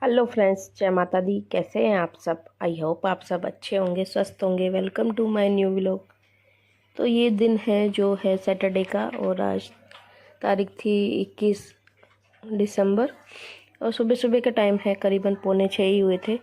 Hello friends, जय माता दी। कैसे हैं आप सब? आई होप आप सब अच्छे होंगे, स्वस्थ होंगे। Welcome to my new vlog. तो ये दिन है जो है सैटरडे का, और आज तारीख थी 21 दिसंबर, और सुबह सुबह का टाइम है, करीबन 5:45 ही हुए थे।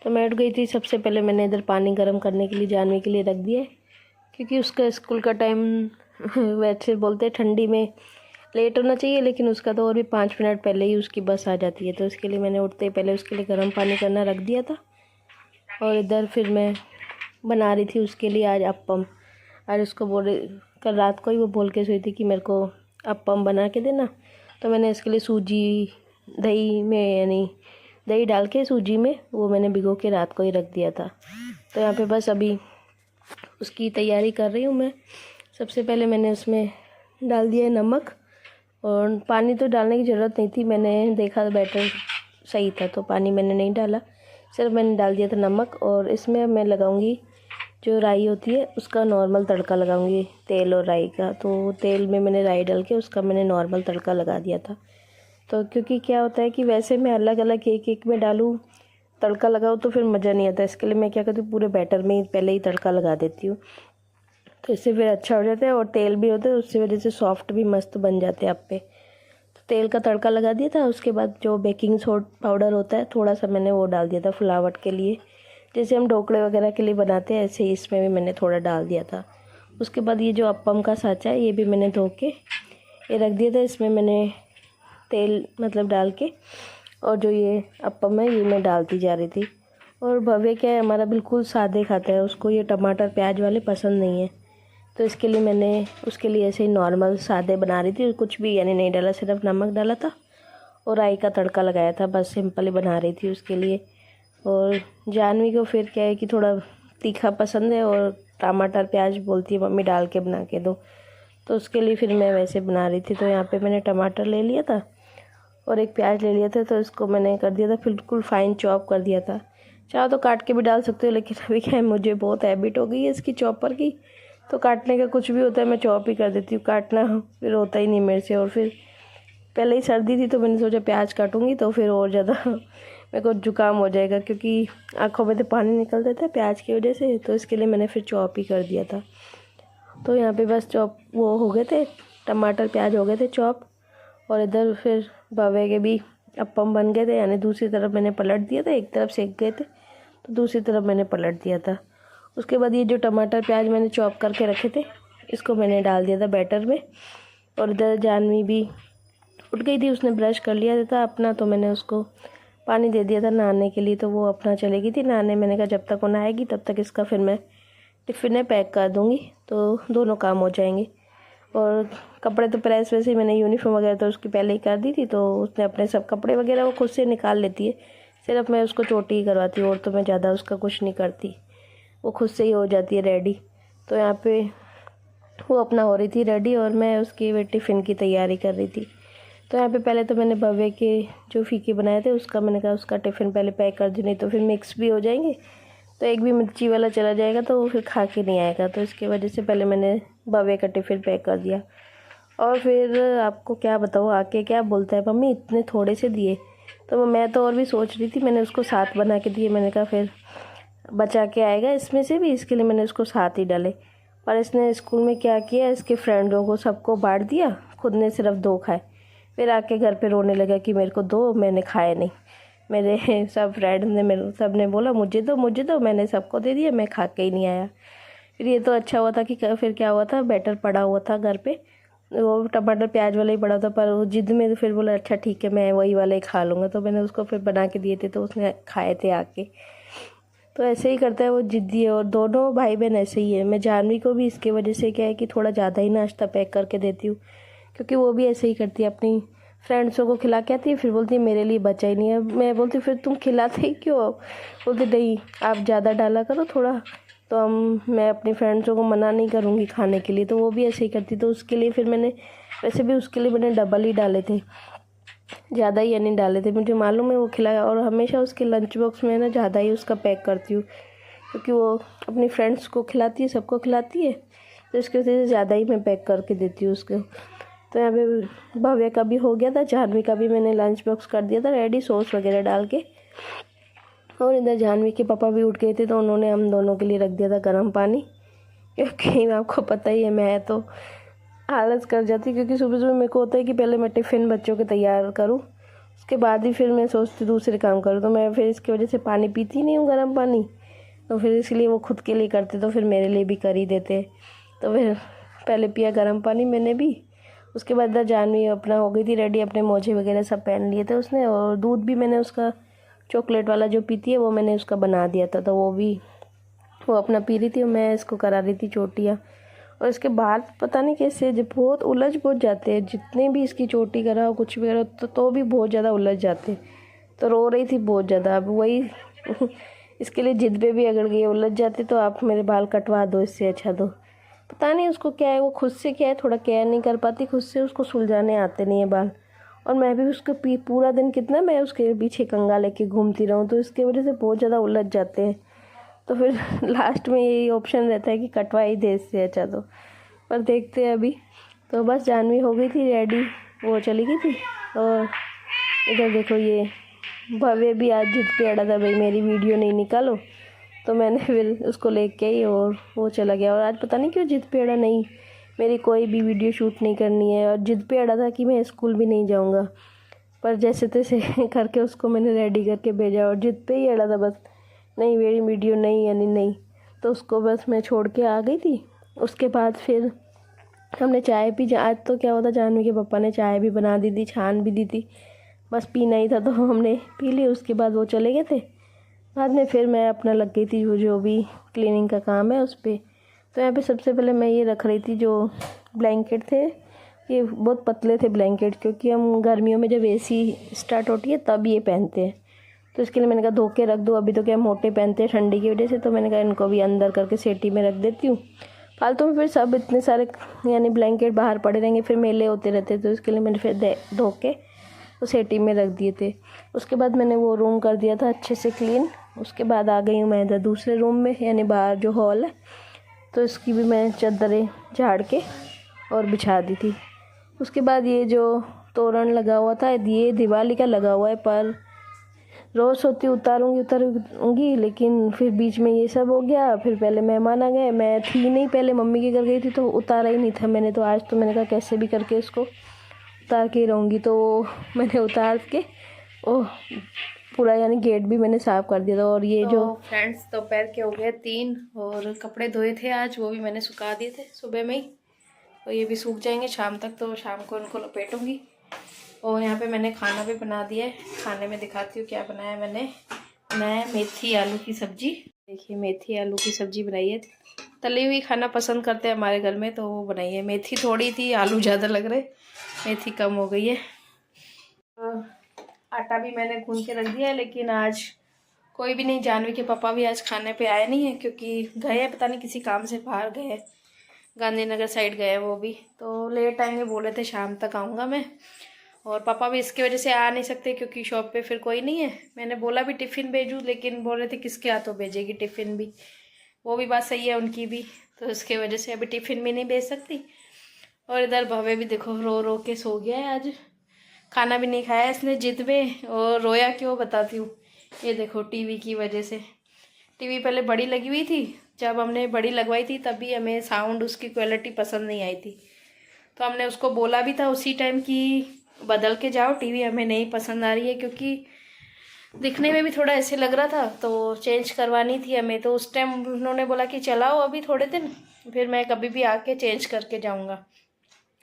तो मैं उठ गई थी। सबसे पहले मैंने इधर पानी गर्म करने के लिए जानवी के लिए रख दिया है, क्योंकि उसका स्कूल का टाइम वैसे बोलते हैं ठंडी में लेट होना चाहिए, लेकिन उसका तो और भी 5 मिनट पहले ही उसकी बस आ जाती है। तो इसके लिए मैंने उठते ही पहले उसके लिए गर्म पानी करना रख दिया था। और इधर फिर मैं बना रही थी उसके लिए आज अप्पम। आज उसको कल रात को ही वो बोल के सोई थी कि मेरे को अप्पम बना के देना। तो मैंने इसके लिए सूजी दही में, यानी दही डाल के सूजी में, वो मैंने भिगो के रात को ही रख दिया था। तो यहाँ पे बस अभी उसकी तैयारी कर रही हूँ मैं। सबसे पहले मैंने उसमें डाल दिया नमक, और पानी तो डालने की ज़रूरत नहीं थी। मैंने देखा बैटर सही था तो पानी मैंने नहीं डाला, सिर्फ मैंने डाल दिया था नमक। और इसमें अब मैं लगाऊंगी जो राई होती है उसका नॉर्मल तड़का लगाऊंगी, तेल और राई का। तो तेल में मैंने राई डाल के उसका मैंने नॉर्मल तड़का लगा दिया था। तो क्योंकि क्या होता है कि वैसे मैं अलग अलग एक एक में डालूँ, तड़का लगाऊँ, तो फिर मज़ा नहीं आता। इसके लिए मैं क्या करती हूँ, पूरे बैटर में ही पहले ही तड़का लगा देती हूँ। तो इससे फिर अच्छा हो जाता है, और तेल भी होता है, उसकी वजह से सॉफ्ट भी मस्त बन जाते हैं अप्पे। तो तेल का तड़का लगा दिया था। उसके बाद जो बेकिंग पाउडर होता है थोड़ा सा मैंने वो डाल दिया था फुलावट के लिए। जैसे हम ढोकले वगैरह के लिए बनाते हैं, ऐसे ही इसमें भी मैंने थोड़ा डाल दिया था। उसके बाद ये जो अप्पम का साँचा है ये भी मैंने धो के ये रख दिया था। इसमें मैंने तेल मतलब डाल के, और जो ये अप्पम है ये मैं डालती जा रही थी। और भव्य क्या है, हमारा बिल्कुल सादे खाता है, उसको ये टमाटर प्याज वाले पसंद नहीं है। तो इसके लिए मैंने उसके लिए ऐसे ही नॉर्मल सादे बना रही थी, कुछ भी यानी नहीं डाला, सिर्फ नमक डाला था और राई का तड़का लगाया था। बस सिंपल ही बना रही थी उसके लिए। और जानवी को फिर क्या है कि थोड़ा तीखा पसंद है, और टमाटर प्याज बोलती है मम्मी डाल के बना के दो। तो उसके लिए फिर मैं वैसे बना रही थी। तो यहाँ पे मैंने टमाटर ले लिया था और एक प्याज ले लिया था। तो इसको मैंने कर दिया था, बिल्कुल फाइन चॉप कर दिया था। चाहो तो काट के भी डाल सकते हो, लेकिन अभी क्या है, मुझे बहुत हैबिट हो गई है इसकी चॉपर की। तो काटने का कुछ भी होता है मैं चॉप ही कर देती हूँ, काटना फिर होता ही नहीं मेरे से। और फिर पहले ही सर्दी थी तो मैंने सोचा प्याज काटूंगी तो फिर और ज़्यादा मेरे को जुकाम हो जाएगा, क्योंकि आँखों में तो पानी निकल जाता है प्याज की वजह से। तो इसके लिए मैंने फिर चॉप ही कर दिया था। तो यहाँ पे बस चॉप वो हो गए थे, टमाटर प्याज हो गए थे चॉप। और इधर फिर बावे के भी अप्पम बन गए थे, यानी दूसरी तरफ मैंने पलट दिया था। एक तरफ सेक गए थे तो दूसरी तरफ मैंने पलट दिया था। उसके बाद ये जो टमाटर प्याज मैंने चॉप करके रखे थे इसको मैंने डाल दिया था बैटर में। और इधर जानवी भी उठ गई थी, उसने ब्रश कर लिया था अपना। तो मैंने उसको पानी दे दिया था नहाने के लिए, तो वो अपना चली गई थी नहाने। मैंने कहा जब तक वो नहाएगी तब तक इसका फिर मैं टिफ़िन में पैक कर दूँगी, तो दोनों काम हो जाएंगे। और कपड़े तो प्रेस वैसे ही मैंने यूनिफॉर्म वगैरह तो उसकी पहले ही कर दी थी, तो उसने अपने सब कपड़े वगैरह वो खुद से निकाल लेती है। सिर्फ मैं उसको चोटी ही करवाती हूँ, और तो मैं ज़्यादा उसका कुछ नहीं करती, वो खुद से ही हो जाती है रेडी। तो यहाँ पे वो अपना हो रही थी रेडी, और मैं उसकी वे टिफ़िन की तैयारी कर रही थी। तो यहाँ पे पहले तो मैंने भव्य के जो फीके बनाए थे उसका मैंने कहा उसका टिफ़िन पहले पैक कर दी, नहीं तो फिर मिक्स भी हो जाएंगे। तो एक भी मिर्ची वाला चला जाएगा तो वो फिर खा के नहीं आएगा। तो इसकी वजह से पहले मैंने भव्य का टिफ़िन पैक कर दिया। और फिर आपको क्या बताऊँ, आके क्या बोलता है, मम्मी इतने थोड़े से दिए। तो मैं तो और भी सोच रही थी, मैंने उसको 7 बना के दिए। मैंने कहा फिर बचा के आएगा इसमें से भी, इसके लिए मैंने उसको 7 ही डाले। पर इसने स्कूल में क्या किया, इसके फ्रेंडों को सबको बांट दिया, खुद ने सिर्फ 2 खाए। फिर आके घर पे रोने लगा कि मेरे को दो, मैंने खाए नहीं। मेरे सब फ्रेंड ने मेरे सब ने बोला मुझे दो मुझे दो, मैंने सबको दे दिया, मैं खा के ही नहीं आया। फिर ये तो अच्छा हुआ था कि फिर क्या हुआ था, बैटर पड़ा हुआ था घर पे, वो टमाटर प्याज वाला ही पड़ा था। पर वो जिद में तो फिर बोला अच्छा ठीक है मैं वही वाला ही खा लूँगा। तो मैंने उसको फिर बना के दिए थे, तो उसने खाए थे आके। तो ऐसे ही करता है वो, जिद्दी है। और दोनों भाई बहन ऐसे ही है। मैं जानवी को भी इसकी वजह से क्या है कि थोड़ा ज़्यादा ही नाश्ता पैक करके देती हूँ, क्योंकि वो भी ऐसे ही करती है, अपनी फ्रेंड्सों को खिला के आती है, फिर बोलती है मेरे लिए बचा ही नहीं है। मैं बोलती फिर तुम खिलाते ही क्यों हो? बोलती नहीं आप ज़्यादा डाला करो थोड़ा, तो मैं अपनी फ्रेंड्सों को मना नहीं करूँगी खाने के लिए। तो वो भी ऐसे ही करती। तो उसके लिए फिर मैंने वैसे भी उसके लिए मैंने डबल ही डाले थे, ज़्यादा ही नहीं डाले थे, मुझे मालूम है वो खिलाया। और हमेशा उसके लंच बॉक्स में ना ज़्यादा ही उसका पैक करती हूँ, क्योंकि वो अपनी फ्रेंड्स को खिलाती है, सबको खिलाती है। तो इसके वजह से ज़्यादा ही मैं पैक करके देती हूँ उसको। तो यहाँ पे भव्य का भी हो गया था, जानवी का भी मैंने लंच बॉक्स कर दिया था रेडी, सॉस वगैरह डाल के। और इधर जानवी के पापा भी उठ गए थे, तो उन्होंने हम दोनों के लिए रख दिया था गर्म पानी, क्योंकि आपको पता ही है मैं तो आलस कर जाती, क्योंकि सुबह सुबह मेरे को होता है कि पहले मैं टिफ़िन बच्चों के तैयार करूँ, उसके बाद ही फिर मैं सोचती दूसरे काम करूँ। तो मैं फिर इसकी वजह से पानी पीती नहीं हूँ गर्म पानी, तो फिर इसलिए वो खुद के लिए करते तो फिर मेरे लिए भी कर ही देते। तो फिर पहले पिया गर्म पानी मैंने भी। उसके बाद इधर जानवी अपना हो गई थी रेडी, अपने मोजे वगैरह सब पहन लिए थे उसने, और दूध भी मैंने उसका चॉकलेट वाला जो पीती है वो मैंने उसका बना दिया था, तो वो अपना पी रही थी और मैं इसको करा रही थी चोटियाँ। और इसके बाल पता नहीं कैसे जब बहुत उलझ बहुत जाते हैं, जितने भी इसकी चोटी कराओ कुछ भी करो तो भी बहुत ज़्यादा उलझ जाते हैं। तो रो रही थी बहुत ज़्यादा। अब वही इसके लिए जिद पे भी अगड़ गई, उलझ जाते तो आप मेरे बाल कटवा दो इससे अच्छा। तो पता नहीं उसको क्या है, वो खुद से क्या है, थोड़ा केयर नहीं कर पाती खुद से, उसको सुलझाने आते नहीं है बाल। और मैं भी उसको पूरा दिन कितना मैं उसके पीछे कंगा लेके घूमती रहूँ, तो इसकी वजह से बहुत ज़्यादा उलझ जाते हैं। तो फिर लास्ट में यही ऑप्शन रहता है कि कटवा ही दे इससे अच्छा। तो पर देखते हैं अभी। तो बस जानवी हो गई थी रेडी, वो चली गई थी। और इधर देखो ये भव्य भी आज जिद पे अड़ा था, भाई मेरी वीडियो नहीं निकालो, तो मैंने फिर उसको लेके आई और वो चला गया। और आज पता नहीं क्यों जिद पे अड़ा, नहीं मेरी कोई भी वीडियो शूट नहीं करनी है, और जिद पे अड़ा था कि मैं स्कूल भी नहीं जाऊँगा। पर जैसे तैसे करके उसको मैंने रेडी करके भेजा, और जिद पे ही अड़ा था बस, नहीं मेरी वीडियो नहीं यानी नहीं। तो उसको बस मैं छोड़ के आ गई थी। उसके बाद फिर हमने चाय पी। आज तो क्या होता, जानवी के पापा ने चाय भी बना दी थी, छान भी दी थी, बस पीना ही था तो हमने पी ली। उसके बाद वो चले गए थे। बाद में फिर मैं अपना लग गई थी जो भी क्लीनिंग का काम है उस पर। तो यहाँ पे सबसे पहले मैं ये रख रही थी, जो ब्लैंकेट थे ये बहुत पतले थे ब्लैंकेट, क्योंकि हम गर्मियों में जब एसी स्टार्ट होती है तब ये पहनते हैं। तो इसके लिए मैंने कहा धो के रख दो, अभी तो क्या मोटे पहनते हैं ठंडी की वजह से, तो मैंने कहा इनको भी अंदर करके सेटी में रख देती हूँ। फालतू में फिर सब इतने सारे यानी ब्लैंकेट बाहर पड़े रहेंगे, फिर मेले होते रहते, तो इसके लिए मैंने फिर धो के वो सेटी में रख दिए थे। उसके बाद मैंने वो रूम कर दिया था अच्छे से क्लीन। उसके बाद आ गई हूँ मैं इधर दूसरे रूम में, यानी बाहर जो हॉल है, तो इसकी भी मैं चादरें झाड़ के और बिछा दी थी। उसके बाद ये जो तोरण लगा हुआ था ये दिवाली का लगा हुआ है, पर रोज़ सोती उतारूंगी, लेकिन फिर बीच में ये सब हो गया। फिर पहले मेहमान आ गए, मैं थी नहीं, पहले मम्मी के घर गई थी तो उतारा ही नहीं था मैंने। तो आज तो मैंने कहा कैसे भी करके इसको उतार के ही रहूँगी, तो मैंने उतार के पूरा यानी गेट भी मैंने साफ़ कर दिया था। और ये तो जो फ्रेंड्स दोपहर के हो गए 3, और कपड़े धोए थे आज, वो भी मैंने सुखा दिए थे सुबह में ही, तो ये भी सूख जाएंगे शाम तक, तो शाम को उनको लपेटूँगी। और यहाँ पे मैंने खाना भी बना दिया है। खाने में दिखाती हूँ क्या बनाया है मैंने। बनाया मेथी आलू की सब्ज़ी। देखिए मेथी आलू की सब्ज़ी बनाई है, तली हुई खाना पसंद करते हैं हमारे घर में, तो वो बनाई है। मेथी थोड़ी थी, आलू ज़्यादा लग रहे, मेथी कम हो गई है। तो आटा भी मैंने गूंद के रख दिया है, लेकिन आज कोई भी नहीं, जानवी के पापा भी आज खाने पे आए नहीं है, क्योंकि गए हैं पता नहीं किसी काम से बाहर गए हैं, गांधीनगर साइड गए वो भी, तो लेट आएंगे, बोले थे शाम तक आऊँगा मैं। और पापा भी इसकी वजह से आ नहीं सकते, क्योंकि शॉप पे फिर कोई नहीं है। मैंने बोला भी टिफ़िन भेजूँ, लेकिन बोल रहे थे किसके हाथों भेजेगी टिफ़िन भी, वो भी बात सही है उनकी भी, तो उसके वजह से अभी टिफ़िन भी नहीं भेज सकती। और इधर भव्य भी देखो रो रो के सो गया है, आज खाना भी नहीं खाया इसने जिद में। और रोया क्यों बताती हूँ, ये देखो टीवी की वजह से। टीवी पहले बड़ी लगी हुई थी, जब हमने बड़ी लगवाई थी तभी हमें साउंड उसकी क्वालिटी पसंद नहीं आई थी, तो हमने उसको बोला भी था उसी टाइम कि बदल के जाओ, टीवी हमें नहीं पसंद आ रही है, क्योंकि दिखने में भी थोड़ा ऐसे लग रहा था, तो चेंज करवानी थी हमें। तो उस टाइम उन्होंने बोला कि चलाओ अभी थोड़े दिन, फिर मैं कभी भी आके चेंज करके जाऊंगा।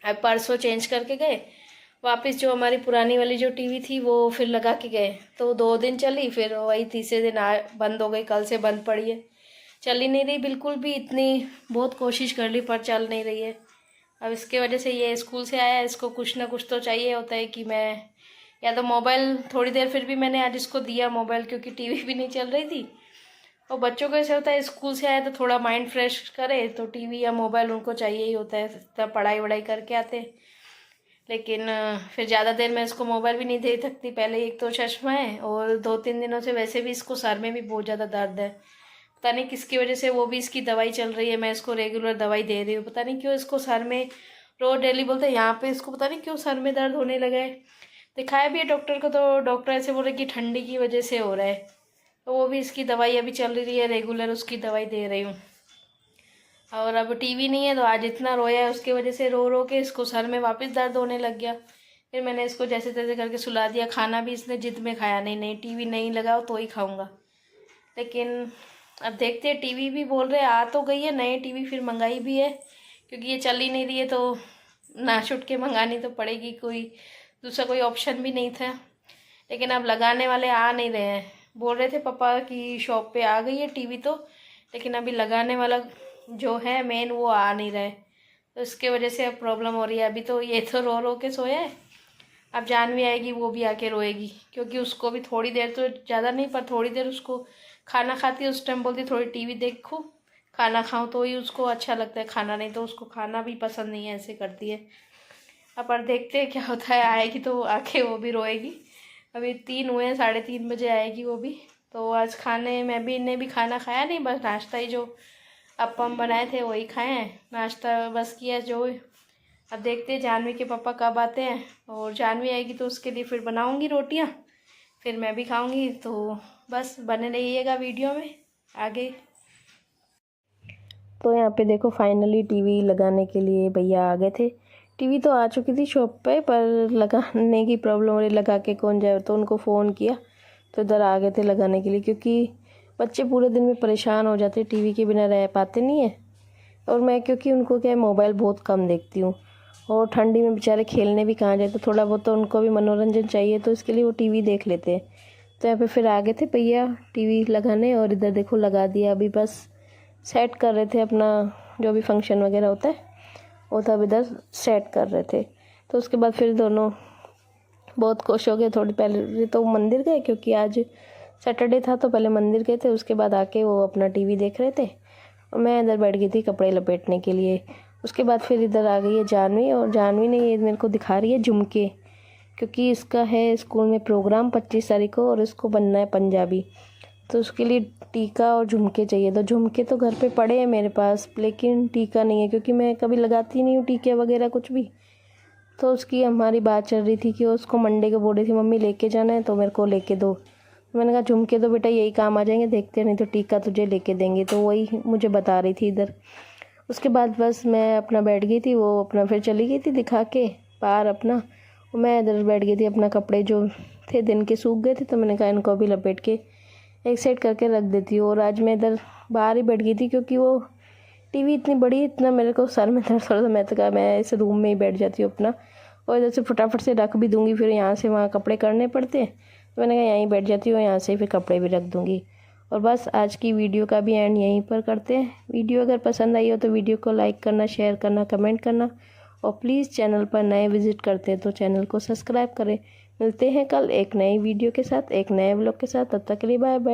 अब परसों चेंज करके गए वापस, जो हमारी पुरानी वाली जो टीवी थी वो फिर लगा के गए, तो 2 दिन चली, फिर वही तीसरे दिन बंद हो गई, कल से बंद पड़ी है, चल ही नहीं रही बिल्कुल भी। इतनी बहुत कोशिश कर ली पर चल नहीं रही है। अब इसके वजह से ये स्कूल से आया, इसको कुछ ना कुछ तो चाहिए होता है कि मैं या तो मोबाइल, थोड़ी देर फिर भी मैंने आज इसको दिया मोबाइल, क्योंकि टीवी भी नहीं चल रही थी। और बच्चों को ऐसे होता है स्कूल से आए तो थोड़ा माइंड फ्रेश करे, तो टीवी या मोबाइल उनको चाहिए ही होता है, तब पढ़ाई वढ़ाई करके आते। लेकिन फिर ज़्यादा देर मैं इसको मोबाइल भी नहीं दे सकती, पहले एक तो चश्मा है, और 2-3 दिनों से वैसे भी इसको सर में भी बहुत ज़्यादा दर्द है, पता नहीं किसकी वजह से, वो भी इसकी दवाई चल रही है, मैं इसको रेगुलर दवाई दे रही हूँ। पता नहीं क्यों इसको सर में रोज डेली बोलते हैं यहाँ पे, इसको पता नहीं क्यों सर में दर्द होने लगा है। दिखाया भी है डॉक्टर को, तो डॉक्टर ऐसे बोल रहे कि ठंडी की वजह से हो रहा है। तो वो भी इसकी दवाई अभी चल रही है, रेगुलर उसकी दवाई दे रही हूँ। और अब टीवी नहीं है तो आज इतना रोया है, उसकी वजह से रो रो के इसको सर में वापस दर्द होने लग गया। फिर मैंने इसको जैसे तैसे करके सुला दिया। खाना भी इसने जिद में खाया, नहीं नहीं टीवी नहीं लगाओ तो ही खाऊंगा। लेकिन अब देखते हैं, टीवी भी बोल रहे आ तो गई है, नई टीवी फिर मंगाई भी है, क्योंकि ये चल ही नहीं रही है तो ना छुट के मंगानी तो पड़ेगी, कोई दूसरा कोई ऑप्शन भी नहीं था। लेकिन अब लगाने वाले आ नहीं रहे हैं। बोल रहे थे पापा की शॉप पे आ गई है टीवी तो, लेकिन अभी लगाने वाला जो है मेन वो आ नहीं रहा है, तो इसके वजह से अब प्रॉब्लम हो रही है। अभी तो ये तो रो रो के सोया है, अब जानवी आएगी वो भी आके रोएगी, क्योंकि उसको भी थोड़ी देर, तो ज़्यादा नहीं पर थोड़ी देर उसको खाना खाती है उस टाइम बोलती थोड़ी टीवी देखूँ, खाना खाऊं तो ही उसको अच्छा लगता है खाना, नहीं तो उसको खाना भी पसंद नहीं है, ऐसे करती है। अब पर देखते हैं क्या होता है, आएगी तो आके वो भी रोएगी। अभी 3 हुए हैं, 3:30 बजे आएगी वो भी। तो आज खाने में भी ने भी खाना खाया नहीं, बस नाश्ता ही जो अप्पम बनाए थे वही खाए हैं, नाश्ता बस किया जो। अब देखते हैं जानवी के पापा कब आते हैं, और जानवी आएगी तो उसके लिए फिर बनाऊंगी रोटियां, फिर मैं भी खाऊंगी। तो बस बने रहिएगा वीडियो में आगे। तो यहाँ पे देखो फाइनली टीवी लगाने के लिए भैया आ गए थे। टीवी तो आ चुकी थी शॉप पे, पर लगाने की प्रॉब्लम हो रही, लगा के कौन जाए, तो उनको फ़ोन किया तो इधर आ गए थे लगाने के लिए, क्योंकि बच्चे पूरे दिन में परेशान हो जाते, टीवी के बिना रह पाते नहीं है। और मैं क्योंकि उनको क्या है मोबाइल बहुत कम देखती हूँ, और ठंडी में बेचारे खेलने भी कहाँ जाए, तो थोड़ा बहुत तो उनको भी मनोरंजन चाहिए, तो इसके लिए वो टीवी देख लेते हैं। तो यहाँ पे फिर आ गए थे भैया टीवी लगाने, और इधर देखो लगा दिया। अभी बस सेट कर रहे थे अपना जो भी फंक्शन वगैरह होता है वो तब इधर सेट कर रहे थे। तो उसके बाद फिर दोनों बहुत खुश हो गए। थोड़ी पहले तो मंदिर गए, क्योंकि आज सैटरडे था, तो पहले मंदिर गए थे, उसके बाद आके वो अपना टीवी देख रहे थे, और मैं इधर बैठ गई थी कपड़े लपेटने के लिए। उसके बाद फिर इधर आ गई है जानवी, और जानवी ने ये मेरे को दिखा रही है झुमके, क्योंकि इसका है स्कूल में प्रोग्राम 25 तारीख को, और इसको बनना है पंजाबी, तो उसके लिए टीका और झुमके चाहिए। तो झुमके तो घर पे पड़े हैं मेरे पास, लेकिन टीका नहीं है, क्योंकि मैं कभी लगाती नहीं हूँ टीके वगैरह कुछ भी। तो उसकी हमारी बात चल रही थी कि उसको मंडे को बोल रही थी मम्मी लेके जाना है, तो मेरे को लेके दो। मैंने कहा झुमके तो बेटा यही काम आ जाएंगे, देखते नहीं तो टीका तुझे लेके देंगे। तो वही मुझे बता रही थी इधर। उसके बाद बस मैं अपना बैठ गई थी, वो अपना फिर चली गई थी दिखा के बाहर अपना, मैं इधर बैठ गई थी। अपना कपड़े जो थे दिन के सूख गए थे, तो मैंने कहा इनको भी लपेट के एक साइड करके रख देती हूँ। और आज मैं इधर बाहर ही बैठ गई थी, क्योंकि वो टीवी इतनी बड़ी, इतना मेरे को सर में दर्द हो रहा था। मैं तो कहा मैं इस रूम में ही बैठ जाती हूँ अपना, और इधर से फटाफट से रख भी दूँगी, फिर यहाँ से वहाँ कपड़े करने पड़ते हैं। तो मैंने कहा यहीं बैठ जाती हूँ, यहाँ से फिर कपड़े भी रख दूँगी। और बस आज की वीडियो का भी एंड यहीं पर करते हैं। वीडियो अगर पसंद आई हो तो वीडियो को लाइक करना, शेयर करना, कमेंट करना, और प्लीज़ चैनल पर नए विजिट करते हैं तो चैनल को सब्सक्राइब करें। मिलते हैं कल एक नई वीडियो के साथ, एक नए व्लॉग के साथ। तब तक के लिए बाय बाय।